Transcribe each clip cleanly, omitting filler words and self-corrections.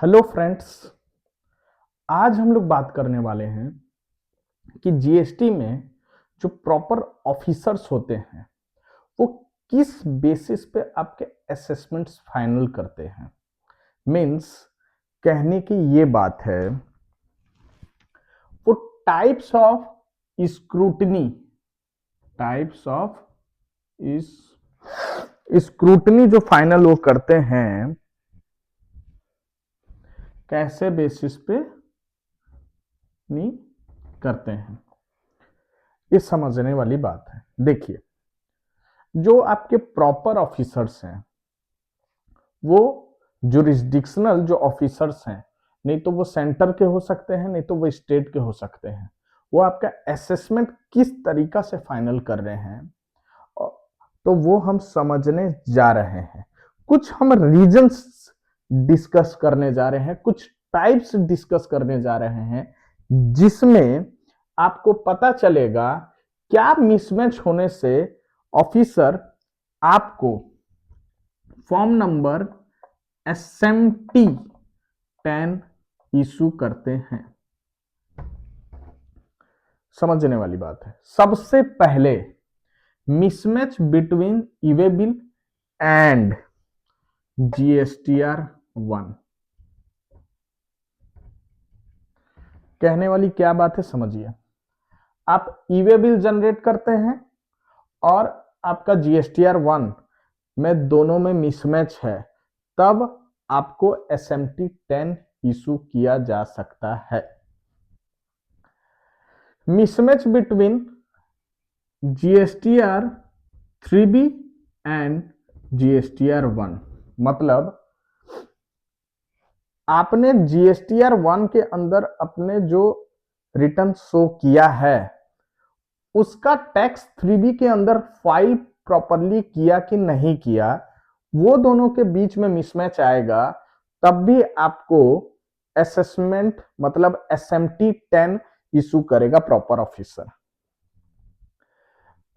Hello friends. आज हम लोग बात करने वाले हैं कि जीएसटी में जो प्रॉपर ऑफिसर्स होते हैं वो किस बेसिस पे आपके असेसमेंट्स फाइनल करते हैं। मीन्स कहने की ये बात है, वो टाइप्स ऑफ स्क्रूटनी जो फाइनल वो करते हैं कैसे बेसिस पे नहीं करते हैं, ये समझने वाली बात है। देखिए, जो आपके प्रॉपर ऑफिसर्स हैं वो जुरिस्डिक्शनल जो ऑफिसर्स हैं, नहीं तो वो सेंटर के हो सकते हैं, नहीं तो वो स्टेट के हो सकते हैं। वो आपका असेसमेंट किस तरीका से फाइनल कर रहे हैं तो वो हम समझने जा रहे हैं। कुछ हम रीजंस डिस्कस करने जा रहे हैं, कुछ टाइप्स डिस्कस करने जा रहे हैं, जिसमें आपको पता चलेगा क्या मिसमैच होने से ऑफिसर आपको फॉर्म नंबर SMT 10 इशू करते हैं। समझने वाली बात है। सबसे पहले mismatch between e-way bill and GSTR 1। कहने वाली क्या बात है, समझिए। आप ईवे बिल जनरेट करते हैं और आपका GSTR 1 में दोनों में मिसमैच है, तब आपको SMT 10 इशू किया जा सकता है। Mismatch between GSTR 3B and GSTR 1 मतलब आपने GSTR 1 के अंदर अपने जो रिटर्न शो किया है उसका टैक्स 3B के अंदर फाइल प्रॉपरली किया कि नहीं किया, वो दोनों के बीच में मिसमैच आएगा, तब भी आपको असेसमेंट मतलब SMT 10 इशू करेगा प्रॉपर ऑफिसर।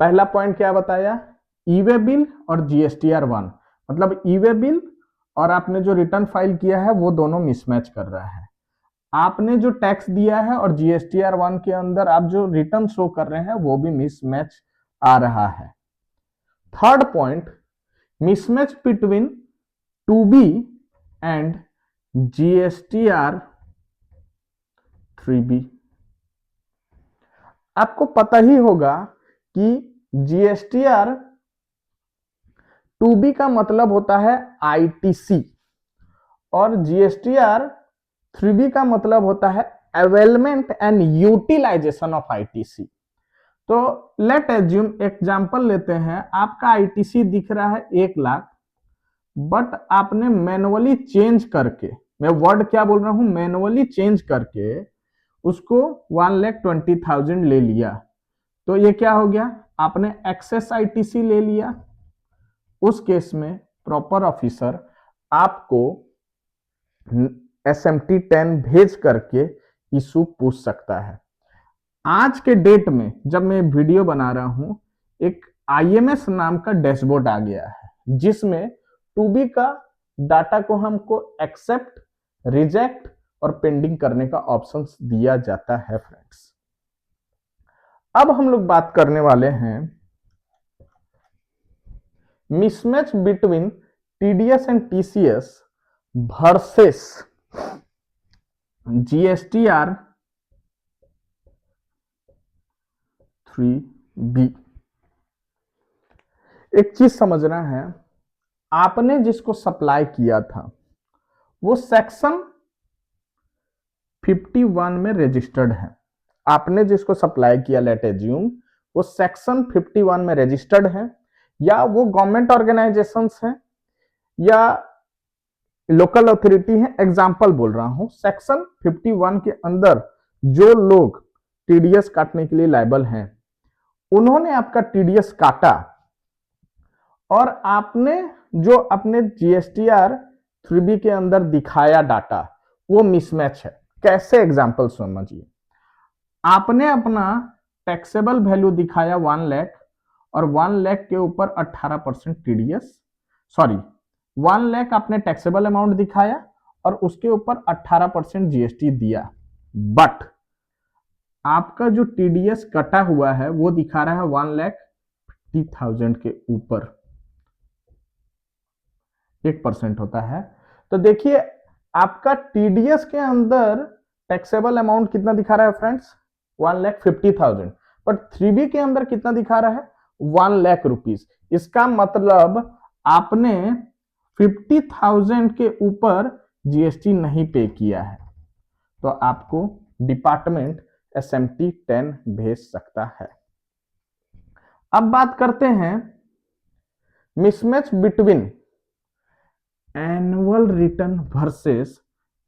पहला पॉइंट क्या बताया, ईवे बिल और GSTR 1 मतलब ईवे बिल और आपने जो रिटर्न फाइल किया है वो दोनों मिसमैच कर रहा है। आपने जो टैक्स दिया है और GSTR 1 के अंदर आप जो रिटर्न शो कर रहे हैं वो भी मिसमैच आ रहा है। Third point, mismatch between 2B and GSTR 3B। आपको पता ही होगा कि GSTR 2B का मतलब होता है ITC और GSTR 3B का मतलब होता है availment and utilization of ITC। तो लेट एज्यूम एग्जांपल लेते हैं, आपका ITC दिख रहा है 1 लाख, बट आपने मैनुअली चेंज करके, मैं वर्ड क्या बोल रहा हूं, मैनुअली चेंज करके उसको 1,20,000 ले लिया, तो ये क्या हो गया, आपने एक्सेस ITC ले लिया। उस केस में प्रॉपर ऑफिसर आपको SMT 10 भेज करके इशू पूछ सकता है। आज के डेट में जब मैं वीडियो बना रहा हूं, एक IMS नाम का डैशबोर्ड आ गया है जिसमें 2B का डाटा को हमको एक्सेप्ट, रिजेक्ट और पेंडिंग करने का ऑप्शन दिया जाता है। फ्रेंड्स, अब हम लोग बात करने वाले हैं mismatch between TDS and TCS versus GSTR 3B। एक चीज समझना है, आपने जिसको सप्लाई किया था वो सेक्शन 51 में रजिस्टर्ड है। आपने जिसको सप्लाई किया, लेट एज्यूम वो सेक्शन 51 में रजिस्टर्ड है, या वो गवर्नमेंट ऑर्गेनाइजेशंस हैं या लोकल अथॉरिटी है। एग्जांपल बोल रहा हूं, सेक्शन 51 के अंदर जो लोग TDS काटने के लिए लायबल हैं, उन्होंने आपका TDS काटा और आपने जो अपने GSTR 3B के अंदर दिखाया डाटा वो मिसमैच है। कैसे, एग्जांपल समझिए। आपने अपना टैक्सेबल वैल्यू दिखाया 1 लाख और 1 लाख के ऊपर 18% TDS, सॉरी 1 लाख आपने टैक्सेबल अमाउंट दिखाया और उसके ऊपर 18% जीएसटी दिया, बट आपका जो टीडीएस कटा हुआ है वो दिखा रहा है 1,50,000 के ऊपर 1% होता है। तो देखिए आपका टीडीएस के अंदर टैक्सेबल अमाउंट कितना दिखा रहा है फ्रेंड्स, 1,50,000, पर 3B के अंदर कितना दिखा रहा है, 1,00,000 रुपीज। इसका मतलब आपने 50,000 के ऊपर जीएसटी नहीं पे किया है, तो आपको डिपार्टमेंट SMT 10 भेज सकता है। अब बात करते हैं mismatch between annual return versus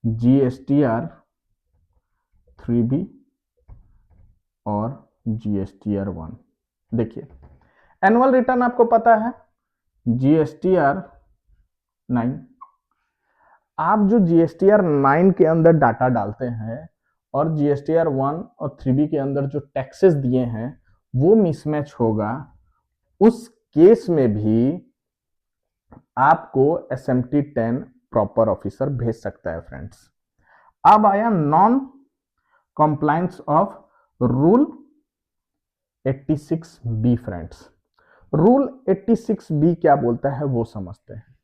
GSTR 3B और जीएसटीआर 1। देखिए एनुअल रिटर्न आपको पता है, जीएसटीआर 9, आप जो जीएसटीआर 9 के अंदर डाटा डालते हैं और जीएसटीआर 1 और 3B के अंदर जो टैक्सेस दिए हैं वो मिसमैच होगा, उस केस में भी आपको SMT 10 प्रॉपर ऑफिसर भेज सकता है फ्रेंड्स। अब आया non compliance of rule 86B friends. Rule 86B क्या बोलता है वो समझते हैं।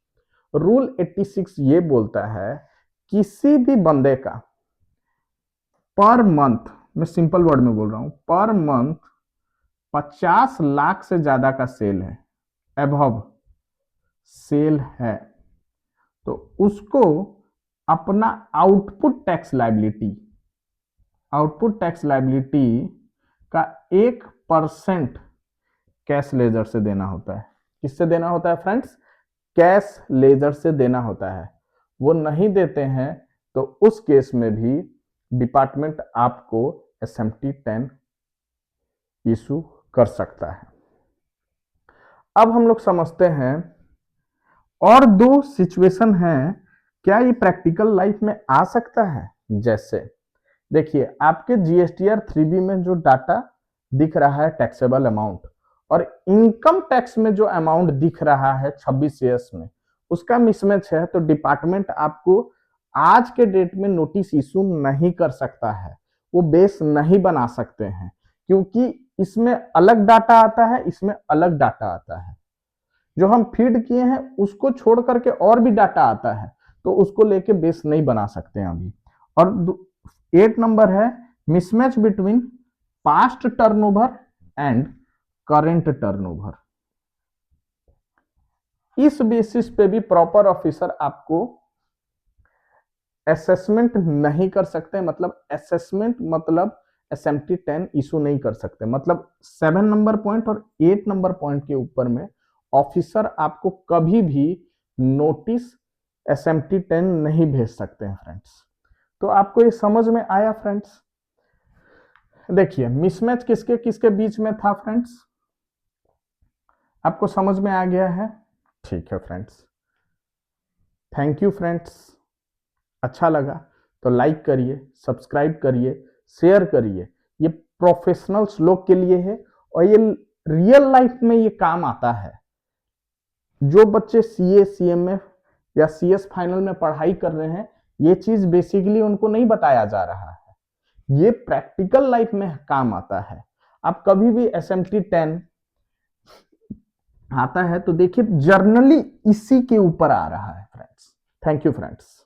रूल 86 ये बोलता है किसी भी बंदे का पर मंथ, मैं सिंपल वर्ड में बोल रहा हूं, पर मंथ 50 लाख से ज्यादा का सेल है, अबव सेल है, तो उसको अपना आउटपुट टैक्स लायबिलिटी का 1% कैश लेजर से देना होता है। किससे देना होता है फ्रेंड्स, कैश लेजर से देना होता है। वो नहीं देते हैं तो उस केस में भी डिपार्टमेंट आपको SMT 10 इशू कर सकता है। अब हम लोग समझते हैं और दो सिचुएशन हैं, क्या ये प्रैक्टिकल लाइफ में आ सकता है। जैसे देखिए आपके जीएसटीआर 3B में जो डाटा दिख रहा है टैक्सेबल अमाउंट, और इनकम टैक्स में जो अमाउंट दिख रहा है 26CS में, उसका मिसमैच है, तो डिपार्टमेंट आपको आज के डेट में नोटिस इशू नहीं कर सकता है, वो बेस नहीं बना सकते हैं, क्योंकि इसमें अलग डाटा आता है, इसमें अलग डाटा आता है। जो हम फीड किए हैं उसको छोड़ करके और भी डाटा आता है, तो उसको लेके बेस नहीं बना सकते हैं अभी। और 8 नंबर है mismatch between past turnover and current turnover. इस बेसिस पे भी प्रॉपर ऑफिसर आपको असेसमेंट नहीं कर सकते, मतलब असेसमेंट मतलब SMT 10 इशू नहीं कर सकते। मतलब 7 नंबर पॉइंट और 8 नंबर पॉइंट के ऊपर में ऑफिसर आपको कभी भी नोटिस SMT 10 नहीं भेज सकते हैं फ्रेंड्स। तो आपको ये समझ में आया फ्रेंड्स। देखिए मिसमैच किसके किसके बीच में था फ्रेंड्स, आपको समझ में आ गया है। ठीक है फ्रेंड्स, थैंक यू फ्रेंड्स। अच्छा लगा तो लाइक करिए, सब्सक्राइब करिए, शेयर करिए। ये प्रोफेशनल्स लोग के लिए है और ये रियल लाइफ में ये काम आता है। जो बच्चे CA CMF या CS फाइनल में पढ़ाई कर रहे हैं, ये चीज बेसिकली उनको नहीं बताया जा रहा है, ये प्रैक्टिकल लाइफ में काम आता है। आप कभी भी SMT 10 आता है तो देखिए जर्नली इसी के ऊपर आ रहा है फ्रेंड्स। Thank you friends.